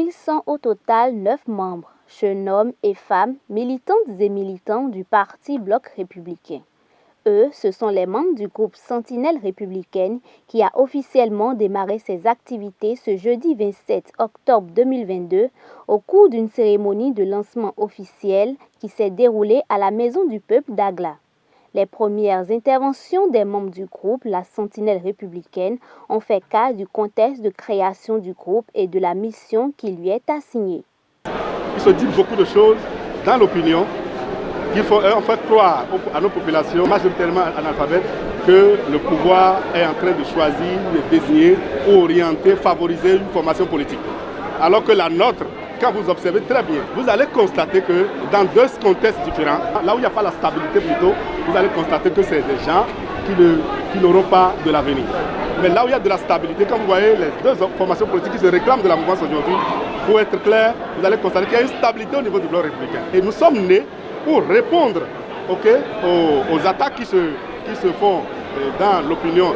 Ils sont au total 9 membres, jeunes hommes et femmes, militantes et militants du Parti Bloc républicain. Eux, ce sont les membres du groupe Sentinelle républicaine qui a officiellement démarré ses activités ce jeudi 27 octobre 2022 au cours d'une cérémonie de lancement officielle qui s'est déroulée à la Maison du Peuple d'Agla. Les premières interventions des membres du groupe, la Sentinelle républicaine, ont fait cas du contexte de création du groupe et de la mission qui lui est assignée. Il se dit beaucoup de choses dans l'opinion qu'il faut en fait croire à nos populations majoritairement analphabètes que le pouvoir est en train de choisir, de désigner ou orienter, favoriser une formation politique. Alors que la nôtre, quand vous observez très bien, vous allez constater que dans deux contextes différents, là où il n'y a pas la stabilité plutôt, vous allez constater que c'est des gens qui n'auront pas de l'avenir. Mais là où il y a de la stabilité, quand vous voyez les deux formations politiques qui se réclament de la mouvance aujourd'hui, pour être clair, vous allez constater qu'il y a une stabilité au niveau du bloc républicain. Et nous sommes nés pour répondre aux attaques qui se font dans l'opinion,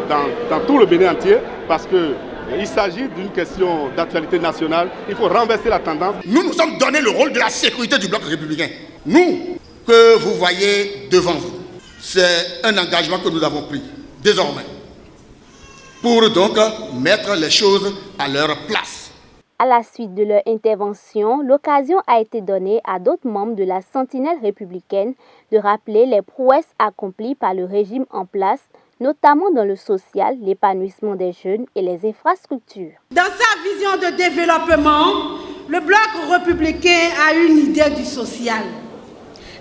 dans tout le Bénin entier, parce qu'il s'agit d'une question d'actualité nationale. Il faut renverser la tendance. Nous nous sommes donné le rôle de la sécurité du bloc républicain. Nous, que vous voyez devant vous, c'est un engagement que nous avons pris désormais pour donc mettre les choses à leur place. À la suite de leur intervention, l'occasion a été donnée à d'autres membres de la Sentinelle républicaine de rappeler les prouesses accomplies par le régime en place, notamment dans le social, l'épanouissement des jeunes et les infrastructures. Dans sa vision de développement, le bloc républicain a une idée du social.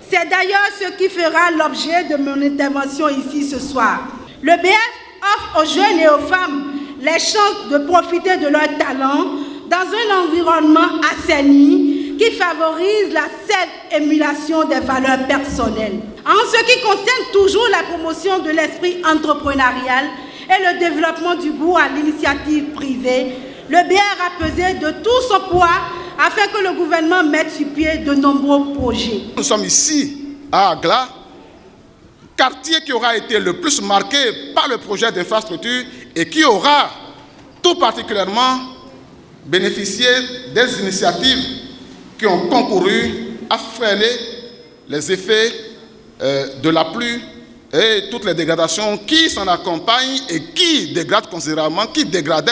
C'est d'ailleurs ce qui fera l'objet de mon intervention ici ce soir. Le BF offre aux jeunes et aux femmes les chances de profiter de leurs talents dans un environnement assaini qui favorise la saine émulation des valeurs personnelles. En ce qui concerne toujours la promotion de l'esprit entrepreneurial et le développement du goût à l'initiative privée, le BR a pesé de tout son poids afin que le gouvernement mette sur pied de nombreux projets. Nous sommes ici à Agla, quartier qui aura été le plus marqué par le projet d'infrastructure et qui aura tout particulièrement bénéficié des initiatives qui ont concouru à freiner les effets de la pluie et toutes les dégradations qui s'en accompagnent et qui dégradaient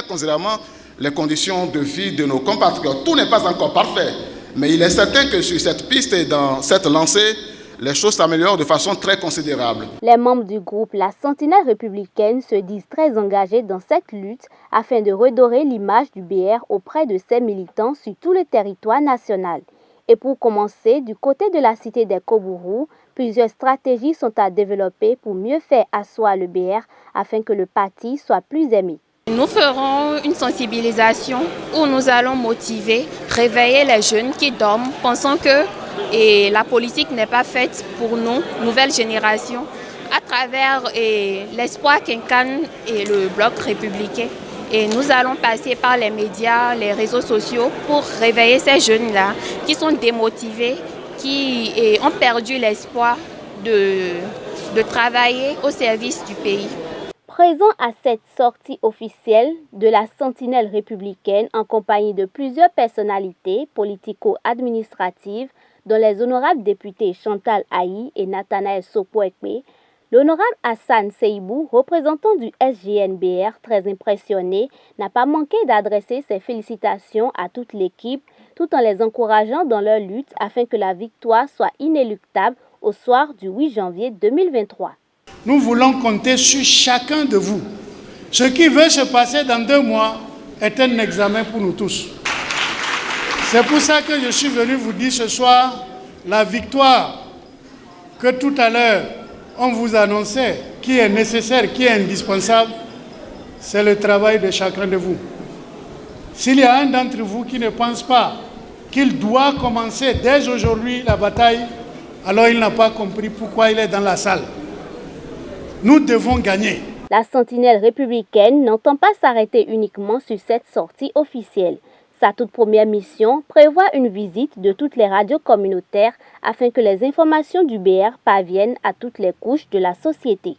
considérablement les conditions de vie de nos compatriotes. Tout n'est pas encore parfait, mais il est certain que sur cette piste et dans cette lancée, les choses s'améliorent de façon très considérable. Les membres du groupe La Sentinelle républicaine se disent très engagés dans cette lutte afin de redorer l'image du BR auprès de ses militants sur tout le territoire national. Et pour commencer, du côté de la cité des Kobourou, plusieurs stratégies sont à développer pour mieux faire asseoir le BR afin que le parti soit plus aimé. Nous ferons une sensibilisation où nous allons motiver, réveiller les jeunes qui dorment, pensant que la politique n'est pas faite pour nous, nouvelle génération, à travers l'espoir qu'incarne le bloc républicain. Et nous allons passer par les médias, les réseaux sociaux pour réveiller ces jeunes-là qui sont démotivés, qui ont perdu l'espoir de travailler au service du pays. Présent à cette sortie officielle de la Sentinelle républicaine en compagnie de plusieurs personnalités politico-administratives, dont les honorables députés Chantal Aïe et Nathanaël Sopo-Ekpe, l'honorable Hassan Seibou, représentant du SGNBR, très impressionné, n'a pas manqué d'adresser ses félicitations à toute l'équipe, tout en les encourageant dans leur lutte afin que la victoire soit inéluctable au soir du 8 janvier 2023. Nous voulons compter sur chacun de vous. Ce qui veut se passer dans 2 mois est un examen pour nous tous. C'est pour ça que je suis venu vous dire ce soir la victoire que tout à l'heure on vous annonçait, qui est nécessaire, qui est indispensable, c'est le travail de chacun de vous. S'il y a un d'entre vous qui ne pense pas qu'il doit commencer dès aujourd'hui la bataille, alors il n'a pas compris pourquoi il est dans la salle. Nous devons gagner. La Sentinelle républicaine n'entend pas s'arrêter uniquement sur cette sortie officielle. Sa toute première mission prévoit une visite de toutes les radios communautaires afin que les informations du BR parviennent à toutes les couches de la société.